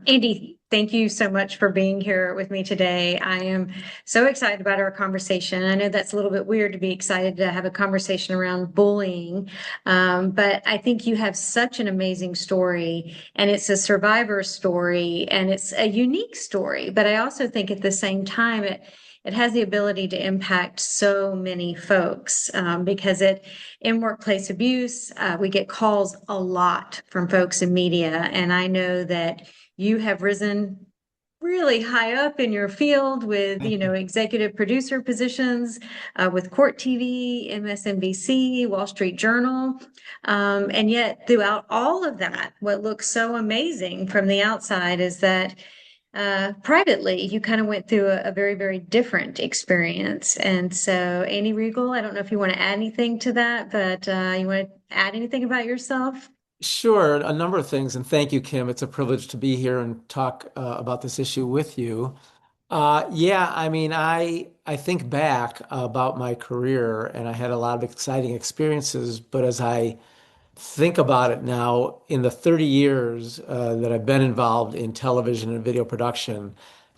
Andy, thank you so much for being here with me today. I am so excited about our conversation. I know that's a little bit weird to be excited to have a conversation around bullying, but I think you have such an amazing story, and it's a survivor story, and it's a unique story. But I also think at the same time, it has the ability to impact so many folks because in workplace abuse, we get calls a lot from folks in media, and I know that you have risen really high up in your field with, executive producer positions with Court TV, MSNBC, Wall Street Journal. And yet, throughout all of that, what looks so amazing from the outside is that privately, you kind of went through a very, very different experience. And so, Annie Regal, I don't know if you want to add anything to that, but you want to add anything about yourself? Sure, a number of things, and thank you, Kim. It's a privilege to be here and talk about this issue with you. Yeah, I mean, I think back about my career, and I had a lot of exciting experiences. But as I think about it now, in the 30 years that I've been involved in television and video production,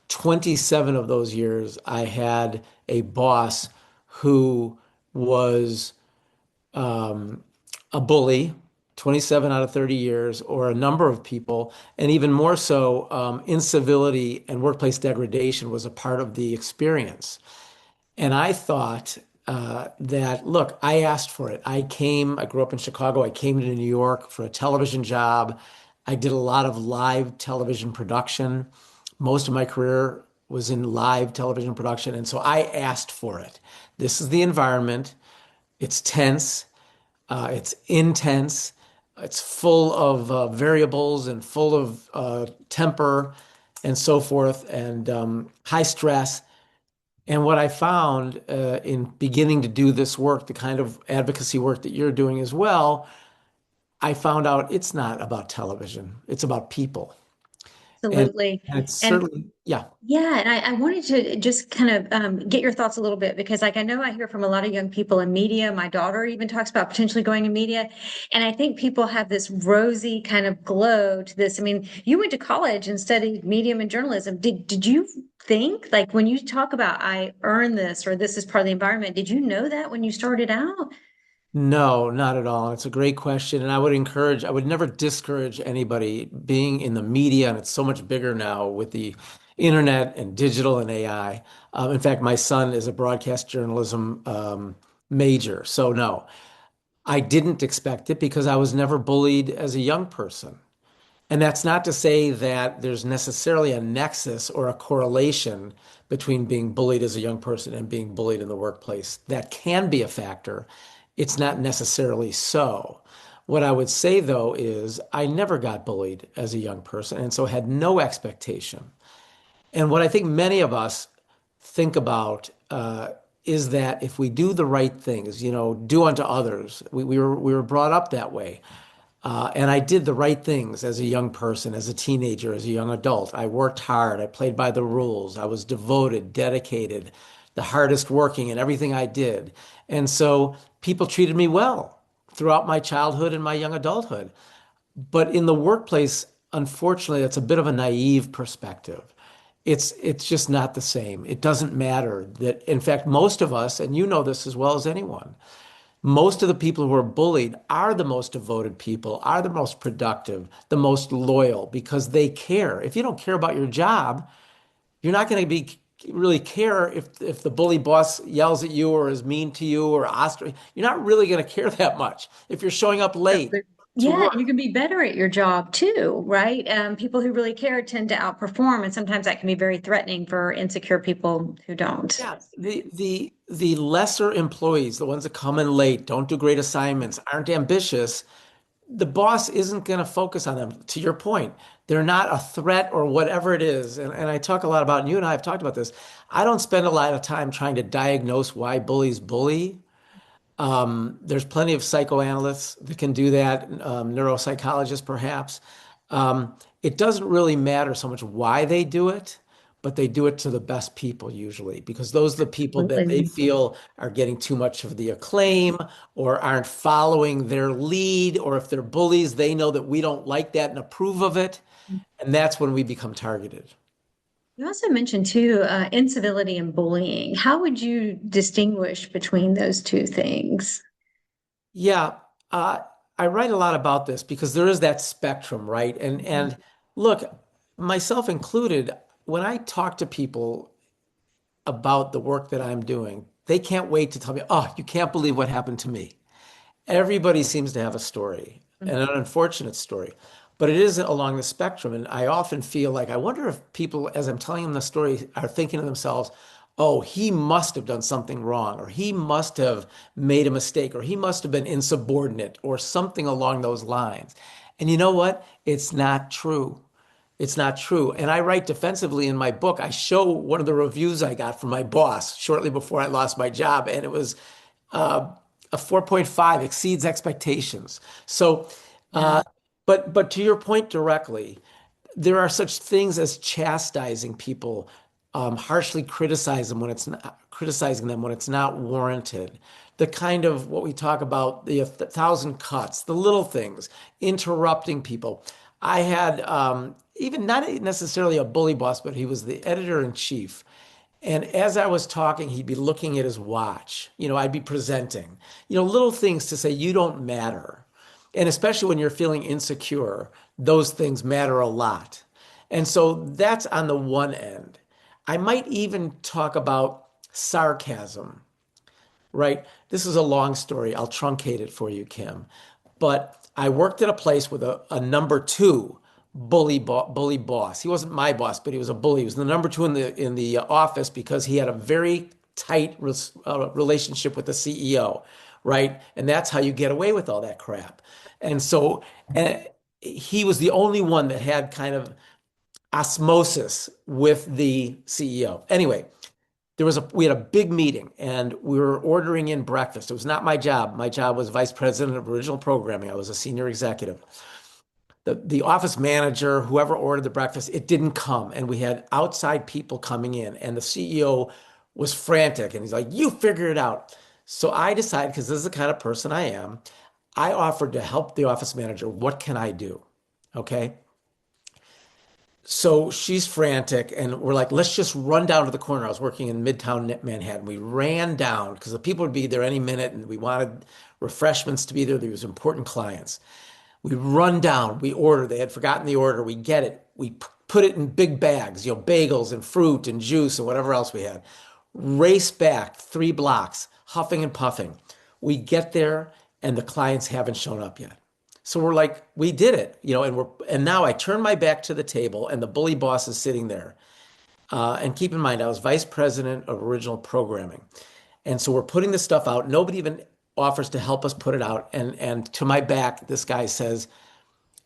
27 of those years I had a boss who was a bully, 27 out of 30 years, or a number of people, and even more so, incivility and workplace degradation was a part of the experience. And I thought that, look, I asked for it. I grew up in Chicago. I came to New York for a television job. I did a lot of live television production. Most of my career was in live television production. And so I asked for it. This is the environment. It's tense. It's intense. It's full of variables and full of temper and so forth, and high stress. And what I found in beginning to do this work, the kind of advocacy work that you're doing as well, I found out it's not about television. It's about people. And, Absolutely. and it's And certainly, yeah. yeah, and I wanted to just kind of get your thoughts a little bit because, like, I know I hear from a lot of young people in media. My daughter even talks about potentially going in media, and I think people have this rosy kind of glow to this. I mean, you went to college and studied medium and journalism. Did you think, like, when you talk about I earned this or this is part of the environment, did you know that when you started out? No, not at all. It's a great question. And I would never discourage anybody being in the media, and it's so much bigger now with the internet and digital and AI. In fact, my son is a broadcast journalism major. So, no, I didn't expect it because I was never bullied as a young person. And that's not to say that there's necessarily a nexus or a correlation between being bullied as a young person and being bullied in the workplace. That can be a factor. It's not necessarily so. What I would say, though, is I never got bullied as a young person and so had no expectation. And what I think many of us think about is that if we do the right things, do unto others, we were brought up that way. And I did the right things as a young person, as a teenager, as a young adult. I worked hard. I played by the rules. I was devoted, dedicated, the hardest working in everything I did. And so people treated me well throughout my childhood and my young adulthood. But in the workplace, unfortunately, that's a bit of a naive perspective. It's just not the same. It doesn't matter that, in fact, most of us, and you know this as well as anyone, most of the people who are bullied are the most devoted people, are the most productive, the most loyal because they care. If you don't care about your job, you're not going to be really care if the bully boss yells at you or is mean to you or ostrich. You're not really going to care that much if you're showing up late to Yeah, you work. can be better at your job too, right? People who really care tend to outperform, and sometimes that can be very threatening for insecure people who don't. Yeah, the lesser employees, the ones that come in late, don't do great assignments, aren't ambitious, the boss isn't going to focus on them. To your point, they're not a threat or whatever it is. And I talk a lot about, and you and I have talked about this. I don't spend a lot of time trying to diagnose why bullies bully. There's plenty of psychoanalysts that can do that, neuropsychologists perhaps. It doesn't really matter so much why they do it, but they do it to the best people usually, because those are the people that they Absolutely. feel are getting too much of the acclaim or aren't following their lead, or if they're bullies, they know that we don't like that and approve of it. And that's when we become targeted. You also mentioned too, incivility and bullying. How would you distinguish between those two things? Yeah, uh, I write a lot about this because there is that spectrum, right? And look, myself included, when I talk to people about the work that I'm doing, they can't wait to tell me, "Oh, you can't believe what happened to me." Everybody seems to have a story, and an unfortunate story, but it is along the spectrum. And I often feel like I wonder if people, as I'm telling them the story, are thinking to themselves, oh, he must have done something wrong, or he must have made a mistake, or he must have been insubordinate, or something along those lines. And you know what? It's not true. It's not true. And I write defensively in my book. I show one of the reviews I got from my boss shortly before I lost my job, and it was uh, a 4.5, exceeds expectations. So, Yeah. uh, but to your point directly, there are such things as chastising people, harshly criticizing them when it's not warranted. The kind of what we talk about, the 1,000 cuts, the little things, interrupting people. I had even not necessarily a bully boss, but he was the editor in chief. And as I was talking, he'd be looking at his watch. I'd be presenting, little things to say, you don't matter. And especially when you're feeling insecure, those things matter a lot. And so that's on the one end. I might even talk about sarcasm, right? This is a long story. I'll truncate it for you, Kim. But I worked at a place with a number two bully boss. He wasn't my boss, but he was a bully. He was the number two in the office because he had a very tight relationship with the CEO, right? And that's how you get away with all that crap. And so he was the only one that had kind of osmosis with the CEO. Anyway, we had a big meeting and we were ordering in breakfast. It was not my job. My job was vice president of original programming. I was a senior executive. The office manager, whoever ordered the breakfast, it didn't come. And we had outside people coming in, and the CEO was frantic and he's like, you figure it out. So I decided, because this is the kind of person I am, I offered to help the office manager. What can I do? Okay. So she's frantic, and we're like, let's just run down to the corner. I was working in Midtown Manhattan. We ran down because the people would be there any minute, and we wanted refreshments to be there. There was important clients. We run down, we order. They had forgotten the order. We get it. We put it in big bags, bagels and fruit and juice and whatever else we had. Race back 3 blocks, huffing and puffing. We get there, and the clients haven't shown up yet. So we're like, we did it, and now I turn my back to the table, and the bully boss is sitting there. And keep in mind, I was vice president of original programming, and so we're putting this stuff out. Nobody even offers to help us put it out. And to my back, this guy says,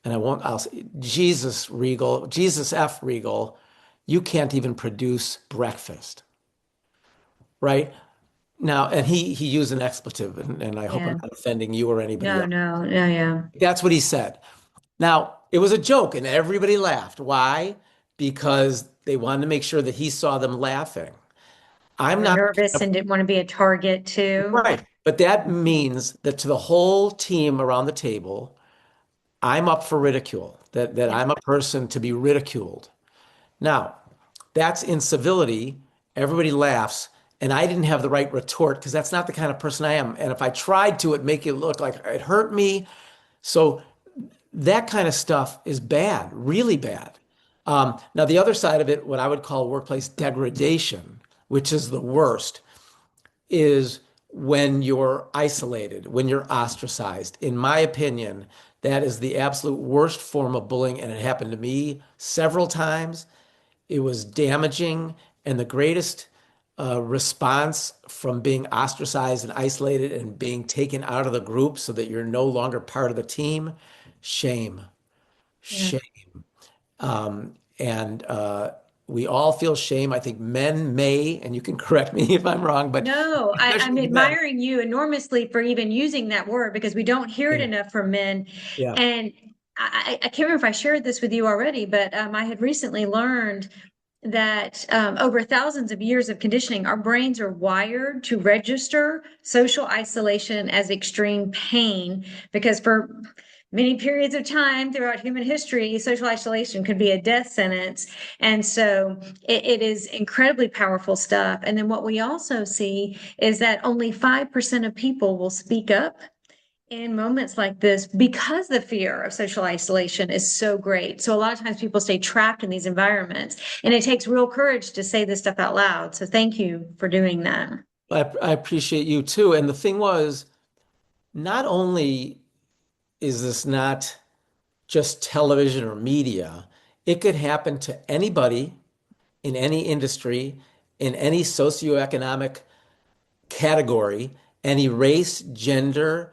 and I'll say, Jesus F. Regal, you can't even produce breakfast, right? Now, and he used an expletive, and I hope I'm Yeah. not offending you or anybody No, else. no, no, yeah. That's what he said. Now, it was a joke and everybody laughed. Why? Because they wanted to make sure that he saw them laughing. I'm We're not nervous and didn't want to be a target too. right. But that means that to the whole team around the table, I'm up for ridicule, that Yeah. I'm a person to be ridiculed. Now, that's incivility. Everybody laughs. And I didn't have the right retort because that's not the kind of person I am. And if I tried to, it make it look like it hurt me. So that kind of stuff is bad, really bad. Now, the other side of it, what I would call workplace degradation, which is the worst, is when you're isolated, when you're ostracized. In my opinion, that is the absolute worst form of bullying, and it happened to me several times. It was damaging, and the greatest response from being ostracized and isolated and being taken out of the group so that you're no longer part of the team, shame, Yeah. shame. And we all feel shame. I think men may, and you can correct me if I'm wrong, but No, I'm especially men. admiring you enormously for even using that word because we don't hear it Yeah. enough from men. Yeah. And I can't remember if I shared this with you already, but I had recently learned that over thousands of years of conditioning, our brains are wired to register social isolation as extreme pain because for many periods of time throughout human history, social isolation could be a death sentence. And so it is incredibly powerful stuff. And then what we also see is that only 5% of people will speak up in moments like this because the fear of social isolation is so great. So a lot of times people stay trapped in these environments, and it takes real courage to say this stuff out loud. So thank you for doing that. I appreciate you too. And the thing was, not only is this not just television or media, it could happen to anybody in any industry, in any socioeconomic category, any race, gender,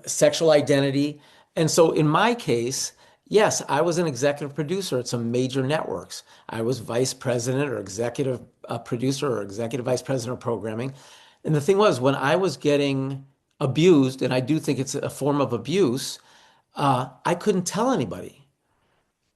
sexual identity. And so in my case, yes, I was an executive producer at some major networks. I was vice president or executive producer or executive vice president of programming. And the thing was, when I was getting abused, and I do think it's a form of abuse, I couldn't tell anybody.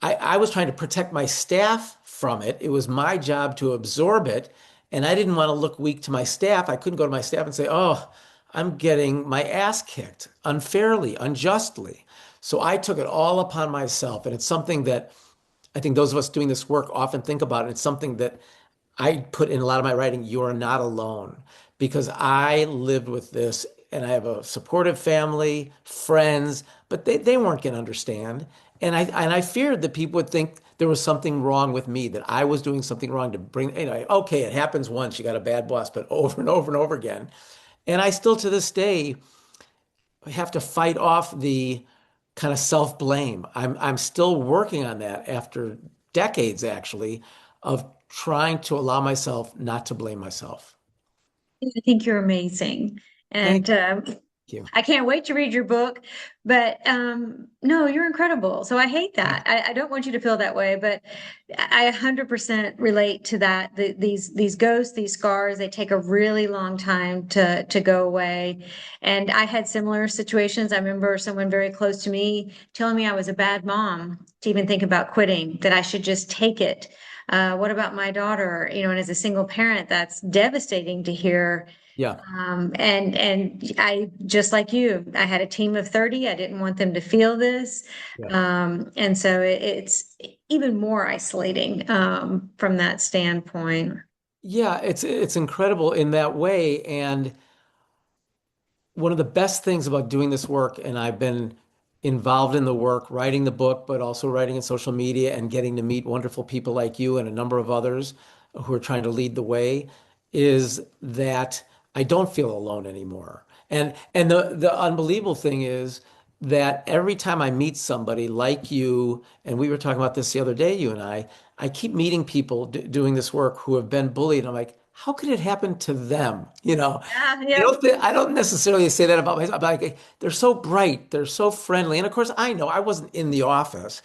I was trying to protect my staff from it. It was my job to absorb it. And I didn't want to look weak to my staff. I couldn't go to my staff and say, oh, I'm getting my ass kicked unfairly, unjustly. So I took it all upon myself. And it's something that I think those of us doing this work often think about. And it's something that I put in a lot of my writing, you're not alone, because I lived with this and I have a supportive family, friends, but they weren't going to understand. And I feared that people would think there was something wrong with me, that I was doing something wrong to bring, okay, it happens once, you got a bad boss, but over and over and over again. And I still to this day have to fight off the kind of self-blame. I'm still working on that after decades actually of trying to allow myself not to blame myself. I think you're amazing. Thank And you. I can't wait to read your book. But no, you're incredible. So I hate that. I don't want you to feel that way, but I 100% relate to that. These ghosts, these scars, they take a really long time to go away. And I had similar situations. I remember someone very close to me telling me I was a bad mom to even think about quitting, that I should just take it. What about my daughter? You know, and as a single parent, that's devastating to hear. Yeah. And I, just like you, I had a team of 30. I didn't want them to feel this. Yeah. And so it's even more isolating from that standpoint. Yeah, it's incredible in that way. And one of the best things about doing this work, and I've been involved in the work, writing the book, but also writing in social media and getting to meet wonderful people like you and a number of others who are trying to lead the way, is that I don't feel alone anymore. And the unbelievable thing is that every time I meet somebody like you, and we were talking about this the other day, you and I keep meeting people doing this work who have been bullied. I'm like, how could it happen to them? Yeah, yeah. I don't necessarily say that about myself. But like, they're so bright, they're so friendly, and of course, I know I wasn't in the office,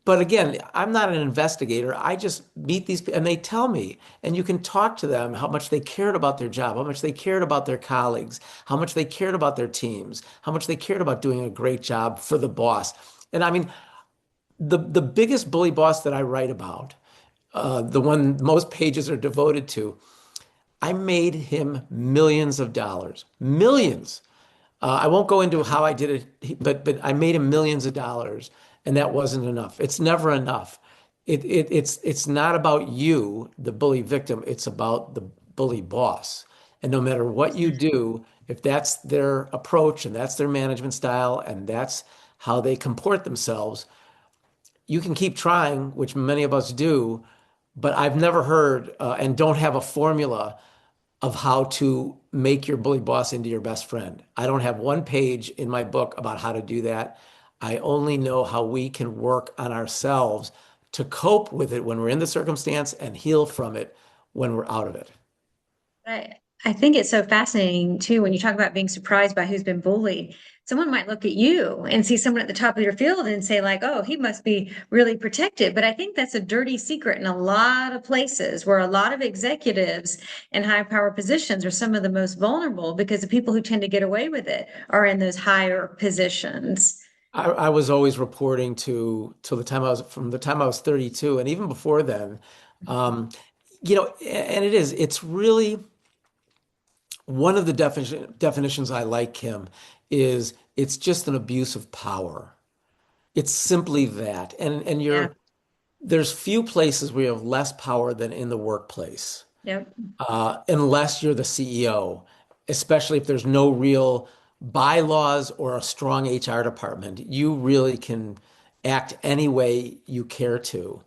but again, I'm not an investigator. I just meet these people, and they tell me, and you can talk to them how much they cared about their job, how much they cared about their colleagues, how much they cared about their teams, how much they cared about doing a great job for the boss. And I mean, the biggest bully boss that I write about, the one most pages are devoted to, I made him millions of dollars, millions. I won't go into how I did it, but I made him millions of dollars, and that wasn't enough. It's never enough. It's not about you, the bully victim. It's about the bully boss. And no matter what you do, if that's their approach and that's their management style and that's how they comport themselves, you can keep trying, which many of us do. But I've never heard and don't have a formula of how to make your bully boss into your best friend. I don't have one page in my book about how to do that. I only know how we can work on ourselves to cope with it when we're in the circumstance and heal from it when we're out of it. I think it's so fascinating too when you talk about being surprised by who's been bullied. Someone might look at you and see someone at the top of your field and say, like, oh, he must be really protected. But I think that's a dirty secret in a lot of places where a lot of executives in high power positions are some of the most vulnerable because the people who tend to get away with it are in those higher positions. I was always reporting to till the time I was from the time I was 32, and even before then, um, and it's really one of the definitions I like, Kim, is it's just an abuse of power. It's simply that. And Yeah. there's few places where you have less power than in the workplace, Yep. unless you're the CEO, especially if there's no real bylaws or a strong HR department. You really can act any way you care to.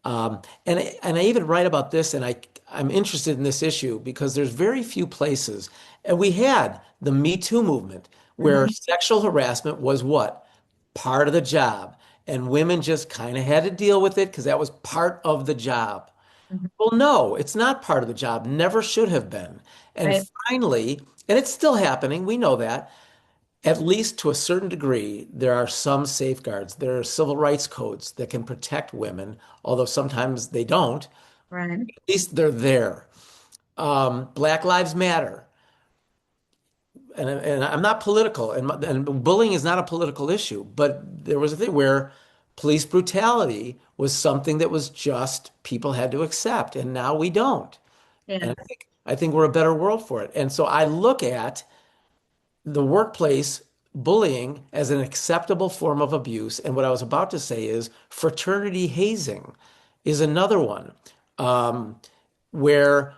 And I even write about this, and I'm interested in this issue because there's very few places, and we had the Me Too movement where Mhm. sexual harassment was what? Part of the job. And women just kind of had to deal with it because that was part of the job. Mhm. Well, no, it's not part of the job, never should have been. And Right. finally, and it's still happening, we know that, at least to a certain degree, there are some safeguards. There are civil rights codes that can protect women, although sometimes they don't. Right. At least they're there. Black Lives Matter. And I'm not political, and bullying is not a political issue, but there was a thing where police brutality was something that was just people had to accept, and now we don't. Yeah. And I think we're a better world for it. And so I look at the workplace bullying as an acceptable form of abuse. And what I was about to say is fraternity hazing is another one, where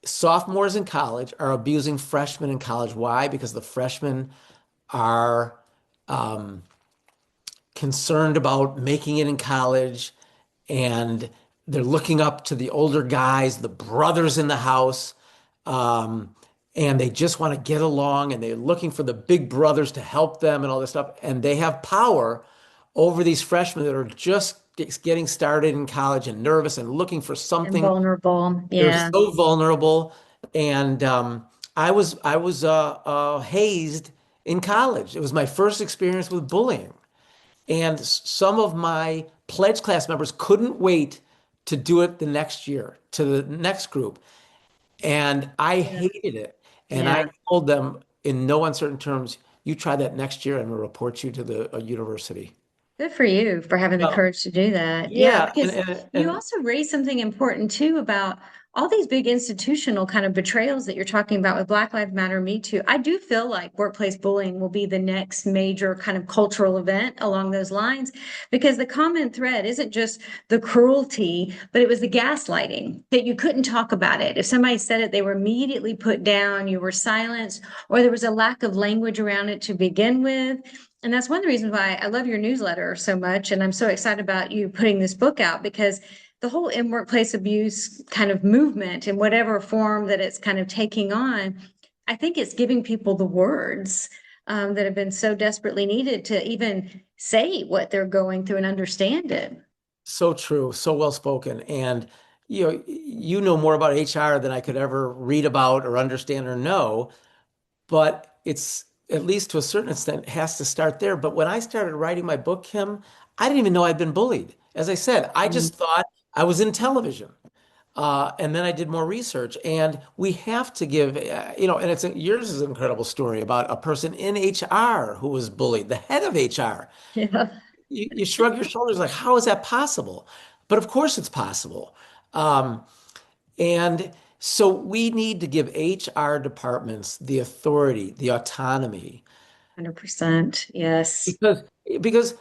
sophomores in college are abusing freshmen in college. Why? Because the freshmen are concerned about making it in college, and they're looking up to the older guys, the brothers in the house, um, and they just want to get along, and they're looking for the big brothers to help them and all this stuff. And they have power over these freshmen that are just getting started in college and nervous and looking for And something. vulnerable. They're Yeah. so vulnerable. And I was hazed in college. It was my first experience with bullying. And some of my pledge class members couldn't wait to do it the next year to the next group. And I Yeah. hated it. And I Yeah. told them in no uncertain terms, you try that next year and we'll report you to the university. Good for you for having the Well, courage to do that. Yeah, yeah. And, because and, you and also raised something important too about all these big institutional kind of betrayals that you're talking about with Black Lives Matter, Me Too. I do feel like workplace bullying will be the next major kind of cultural event along those lines because the common thread isn't just the cruelty, but it was the gaslighting that you couldn't talk about it. If somebody said it, they were immediately put down, you were silenced, or there was a lack of language around it to begin with. And that's one of the reasons why I love your newsletter so much. And I'm so excited about you putting this book out because the whole in workplace abuse kind of movement in whatever form that it's kind of taking on, I think it's giving people the words that have been so desperately needed to even say what they're going through and understand it. so true, so well spoken. And you know more about HR than I could ever read about or understand or know. But it's at least to a certain extent has to start there. But when I started writing my book, Kim, I didn't even know I'd been bullied. As I said, I Mm. just thought I was in television. And then I did more research, and we have to give, and yours is an incredible story about a person in HR who was bullied, the head of HR. Yeah. You shrug your shoulders like, how is that possible? But of course it's possible. Um, and so we need to give HR departments the authority, the autonomy, 100%. Yes. because because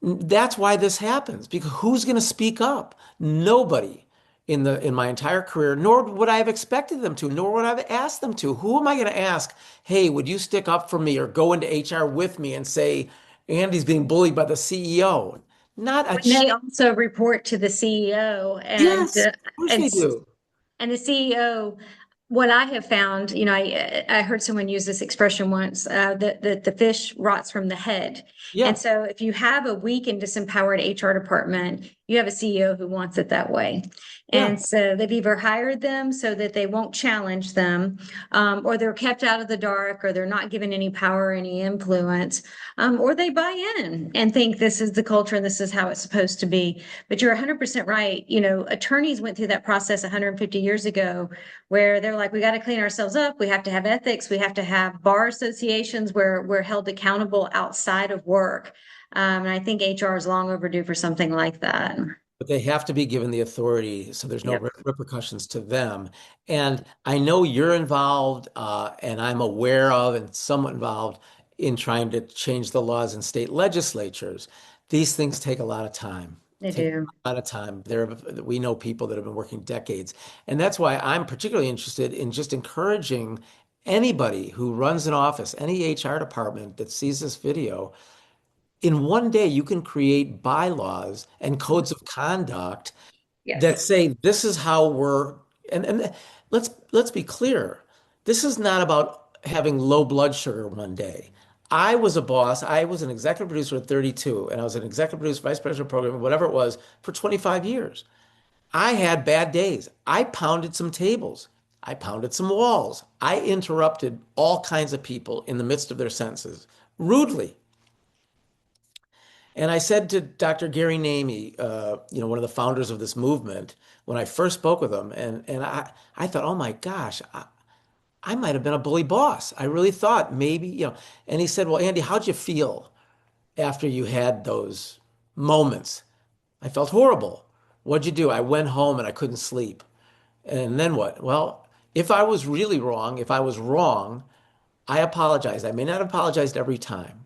that's why this happens. Because who's going to speak up? Nobody in my entire career, nor would I have expected them to, nor would I have asked them to. Who am I going to ask? Hey, would you stick up for me or go into HR with me and say Andy's being bullied by the CEO? Not a When ch they also report to the CEO Yes, of course and they do. And the CEO, what I have found, I heard someone use this expression once, that the fish rots from the head. And Yeah, so if you have a weak and disempowered HR department, you have a CEO who wants it that way. yeah. And so they've either hired them so that they won't challenge them, or they're kept out of the dark, or they're not given any power, any influence, or they buy in and think this is the culture and this is how it's supposed to be. But you're 100% right. Attorneys went through that process 150 years ago where they're they're like, we got to clean ourselves up. We have to have ethics. We have to have bar associations where we're held accountable outside of work. And I think HR is long overdue for something like that. But they have to be given the authority so there's no Yep. repercussions to them. And I know you're involved, and I'm aware of and somewhat involved in trying to change the laws in state legislatures. These things take a lot of time. They Take do. a lot of time. We know people that have been working decades. And that's why I'm particularly interested in just encouraging anybody who runs an office, any HR department that sees this video, in one day you can create bylaws and codes of conduct that Yes. say this is how we're and let's be clear. This is not about having low blood sugar one day. I was a boss. I was an executive producer at 32, and I was an executive producer, vice president of programming, whatever it was, for 25 years. I had bad days. I pounded some tables. I pounded some walls. I interrupted all kinds of people in the midst of their sentences rudely. And I said to Dr. Gary Namey, one of the founders of this movement, when I first spoke with him, and I thought, oh my gosh, I might have been a bully boss. I really thought maybe, and he said, well, Andy, how'd you feel after you had those moments? I felt horrible. What'd you do? I went home and I couldn't sleep. And then what? Well, if I was really wrong, if I was wrong, I apologized. I may not have apologized every time.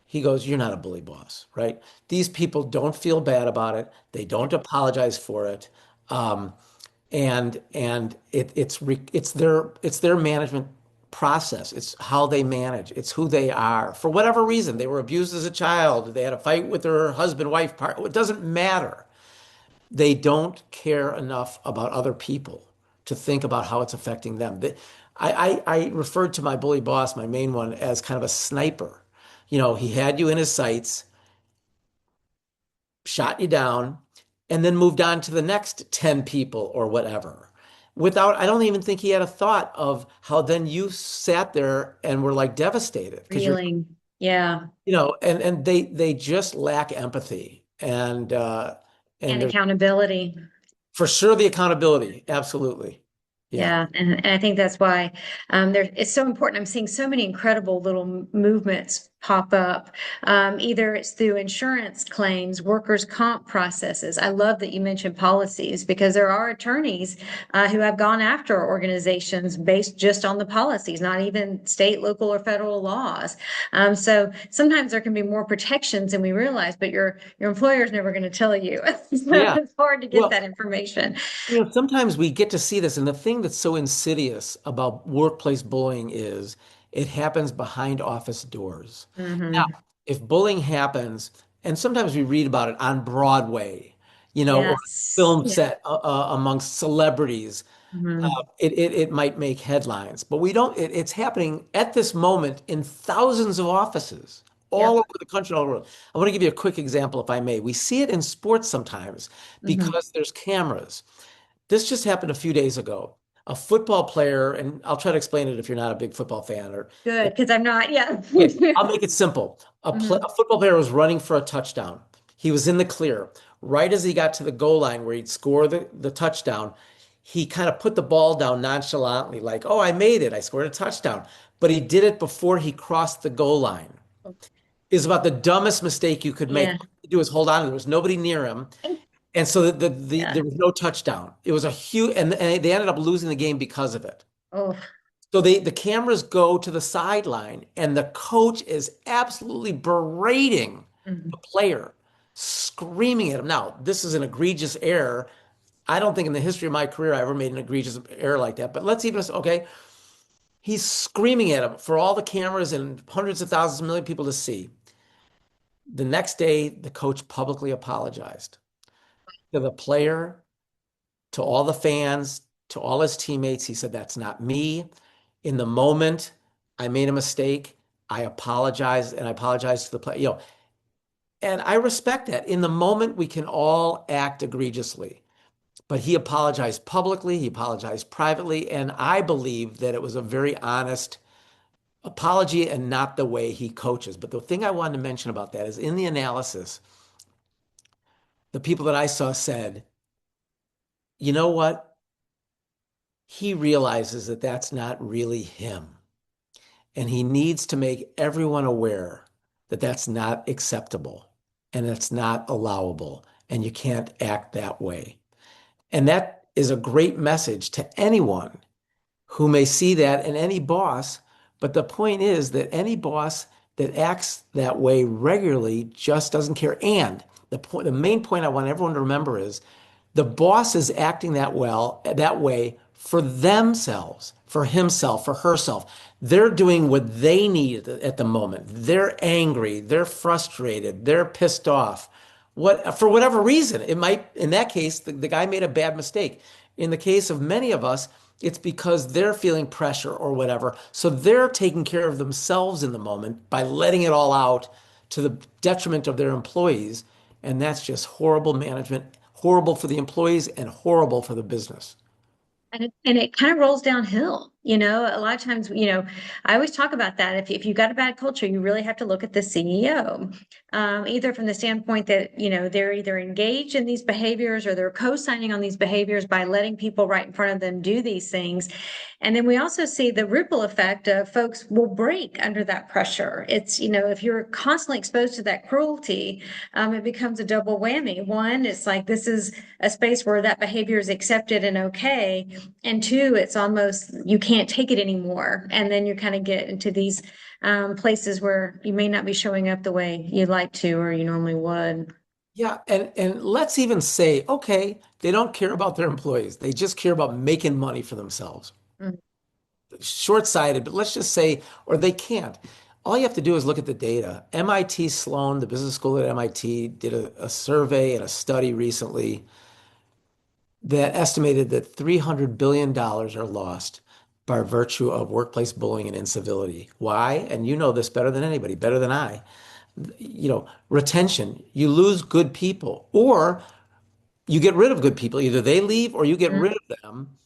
He goes, you're not a bully boss, right? These people don't feel bad about it. They don't apologize for it. Um, it's their management process. It's how they manage. It's who they are. For whatever reason, they were abused as a child. They had a fight with their husband, wife, partner. It doesn't matter. They don't care enough about other people to think about how it's affecting them. I referred to my bully boss, my main one, as kind of a sniper. He had you in his sights, shot you down, and then moved on to the next 10 people or whatever. I don't even think he had a thought of how then you sat there and were like devastated because Reeling. Yeah. and they just lack empathy and And there's accountability. for sure the accountability. Absolutely. Yeah. Yeah, and I think that's why it's so important. I'm seeing so many incredible little movements pop up. Either it's through insurance claims, workers' comp processes. I love that you mentioned policies because there are attorneys who have gone after organizations based just on the policies, not even state, local, or federal laws. So sometimes there can be more protections than we realize, but your employer is never going to tell you. So Yeah. it's hard to get Well, that information. sometimes we get to see this, and the thing that's so insidious about workplace bullying is it happens behind office doors. Now, Hmm. if bullying happens, and sometimes we read about it on Broadway, or Yes. film Yeah. set amongst celebrities, Mhm. it might make headlines. But we don't, it's happening at this moment in thousands of offices all Yep. over the country, all over the world. I want to give you a quick example, if I may. We see it in sports sometimes Hmm. because there's cameras. This just happened a few days ago. A football player, and I'll try to explain it if you're not a big football fan, or Good, because I'm not. Yeah. okay, I'll make it simple. A Hmm. football player was running for a touchdown. He was in the clear. Right as he got to the goal line where he'd score the touchdown, he kind of put the ball down nonchalantly, like, oh, I made it. I scored a touchdown. But he did it before he crossed the goal line. Is about the dumbest mistake you could make. Yeah. All you could do is hold on. There was nobody near him. And so Yeah. there was no touchdown. It was a huge, and they ended up losing the game because of it. Oh. So the cameras go to the sideline, and the coach is absolutely berating the Mhm. player, screaming at him. Now, this is an egregious error. I don't think in the history of my career I ever made an egregious error like that. But let's even, okay, he's screaming at him for all the cameras and hundreds of thousands, million people to see. The next day, the coach publicly apologized to the player, to all the fans, to all his teammates. He said, that's not me. In the moment, I made a mistake. I apologize, and I apologize to the player. And I respect that. In the moment, we can all act egregiously. But he apologized publicly, he apologized privately, and I believe that it was a very honest apology and not the way he coaches. But the thing I wanted to mention about that is in the analysis, the people that I saw said, you know what? he realizes that that's not really him. And he needs to make everyone aware that that's not acceptable and it's not allowable. And you can't act that way. And that is a great message to anyone who may see that in any boss. But the point is that any boss that acts that way regularly just doesn't care. And the main point I want everyone to remember is the boss is acting that way for themselves, for himself, for herself. They're doing what they need at the moment. They're angry, they're frustrated, they're pissed off. What for whatever reason, it might, in that case, the guy made a bad mistake. In the case of many of us, it's because they're feeling pressure or whatever. So they're taking care of themselves in the moment by letting it all out to the detriment of their employees. And that's just horrible management, horrible for the employees and horrible for the business. And it kind of rolls downhill, a lot of times, I always talk about that. If you've got a bad culture, you really have to look at the CEO, either from the standpoint that, they're either engaged in these behaviors or they're co-signing on these behaviors by letting people right in front of them do these things. And then we also see the ripple effect of folks will break under that pressure. It's, if you're constantly exposed to that cruelty, it becomes a double whammy. One, it's like this is a space where that behavior is accepted and okay. And two, it's almost you can't take it anymore. And then you kind of get into these places where you may not be showing up the way you'd like to or you normally would. Yeah, and let's even say, okay, they don't care about their employees. They just care about making money for themselves. Mm. Short-sighted, but let's just say, or they can't. All you have to do is look at the data. MIT Sloan, the business school at MIT, did a survey and a study recently that estimated that $300 billion are lost by virtue of workplace bullying and incivility. Why? And you know this better than anybody, better than I. Retention. You lose good people, or you get rid of good people. Either they leave or you get Mm. rid of them.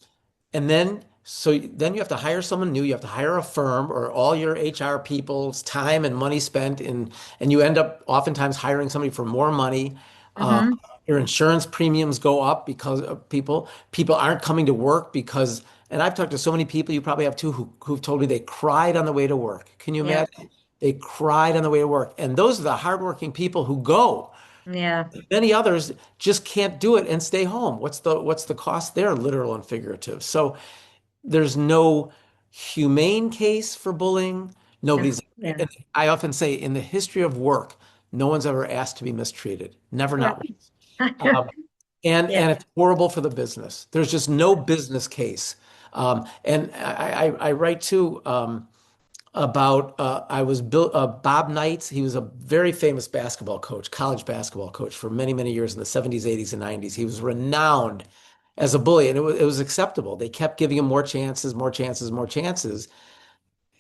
And then you have to hire someone new. You have to hire a firm or all your HR people's time and money spent and you end up oftentimes hiring somebody for more money. Uh, Hmm. your insurance premiums go up because of people aren't coming to work because, and I've talked to so many people, you probably have too, who've told me they cried on the way to work. Can you Yep. imagine? They cried on the way to work. And those are the hardworking people who go. Yeah. Many others just can't do it and stay home. What's the cost there, literal and figurative? So there's no humane case for bullying. No. Nobody's, Yeah. and I often say in the history of work, no one's ever asked to be mistreated. Never, Yeah. not once. Um, Yeah. and it's horrible for the business. There's just no business case. And I write too about I was built Bob Knight. He was a very famous basketball coach, college basketball coach for many, many years in the 70s, 80s, and 90s. He was renowned as a bully, and it was acceptable. They kept giving him more chances, more chances, more chances.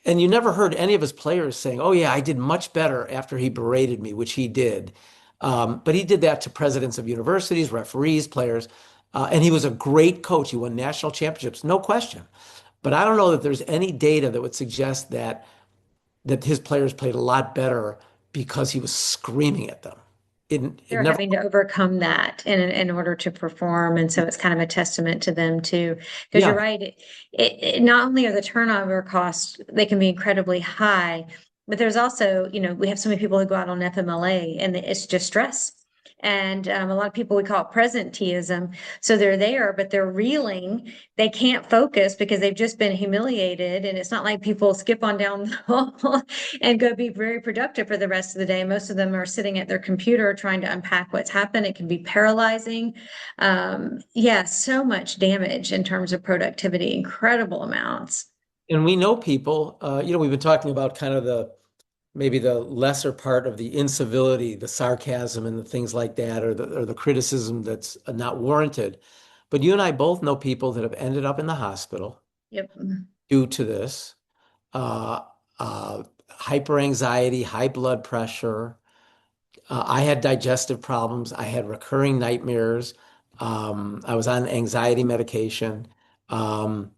And you never heard any of his players saying, "Oh yeah, I did much better after he berated me," which he did. But he did that to presidents of universities, referees, players, and he was a great coach. He won national championships, no question. But I don't know that there's any data that would suggest that his players played a lot better because he was screaming at them. It They're never, having to overcome that in order to perform. And so it's kind of a testament to them too. Because you're yeah, right, it not only are the turnover costs, they can be incredibly high, but there's also, we have so many people who go out on FMLA and it's just stress. And a lot of people, we call it presenteeism. So they're there, but they're reeling. They can't focus because they've just been humiliated. And it's not like people skip on down the hall and go be very productive for the rest of the day. Most of them are sitting at their computer trying to unpack what's happened. It can be paralyzing. Yeah, so much damage in terms of productivity, incredible amounts. and we know people, we've been talking about kind of maybe the lesser part of the incivility, the sarcasm and the things like that, or the criticism that's not warranted. But you and I both know people that have ended up in the hospital Yep. due to this, uh, hyper anxiety, high blood pressure. I had digestive problems. I had recurring nightmares. I was on anxiety medication. Um,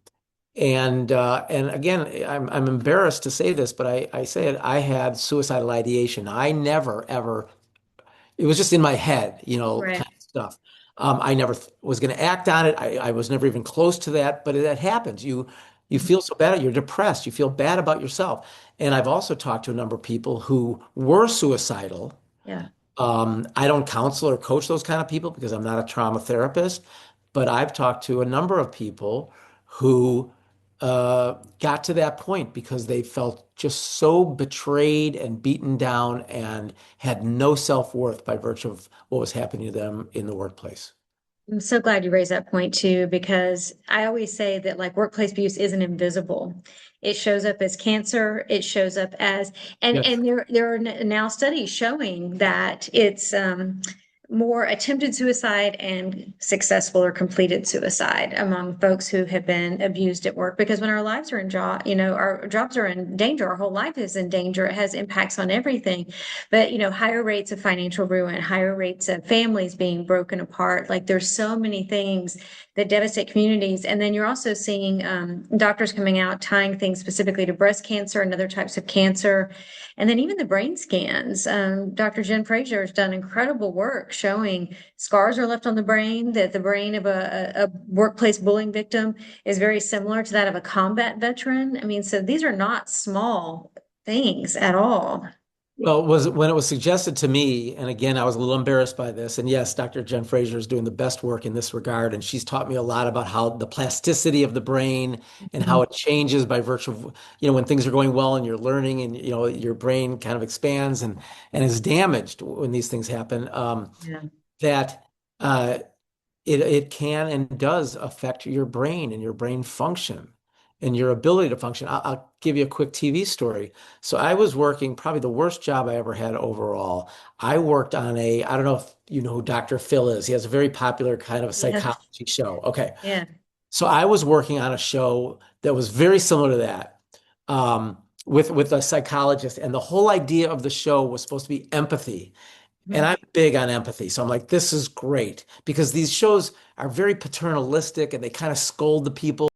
and again, I'm embarrassed to say this, but I say it. I had suicidal ideation. I never ever. It was just in my head, Right. kind of stuff. I never was going to act on it. I was never even close to that, but that happens. You feel so bad, you're depressed, you feel bad about yourself. And I've also talked to a number of people who were suicidal. Yeah. I don't counsel or coach those kind of people because I'm not a trauma therapist, but I've talked to a number of people who got to that point because they felt just so betrayed and beaten down and had no self-worth by virtue of what was happening to them in the workplace. I'm so glad you raised that point too, because I always say that like workplace abuse isn't invisible. It shows up as cancer. It shows up as, Yes. and there are now studies showing that it's more attempted suicide and successful or completed suicide among folks who have been abused at work. Because when our lives are in our jobs are in danger, our whole life is in danger. It has impacts on everything. But higher rates of financial ruin, higher rates of families being broken apart. Like there's so many things that devastate communities. And then you're also seeing doctors coming out tying things specifically to breast cancer and other types of cancer. And then even the brain scans. Dr. Jen Frazier has done incredible work showing scars are left on the brain, that the brain of a workplace bullying victim is very similar to that of a combat veteran. I mean, so these are not small things at all. Well, was when it was suggested to me, and again, I was a little embarrassed by this. And yes, Dr. Jen Frazier is doing the best work in this regard, and she's taught me a lot about how the plasticity of the brain and how Mhm. it changes by virtue of, when things are going well and you're learning, and your brain kind of expands and is damaged when these things happen. Yeah. That it can and does affect your brain and your brain function and your ability to function. I'll give you a quick TV story. So I was working probably the worst job I ever had overall. I worked on I don't know if you know who Dr. Phil is. He has a very popular kind of a Yeah. psychology show. Okay. Yeah. So I was working on a show that was very similar to that, with a psychologist, and the whole idea of the show was supposed to be empathy. And Mhm. I'm big on empathy. So I'm like, this is great because these shows are very paternalistic and they kind of scold the people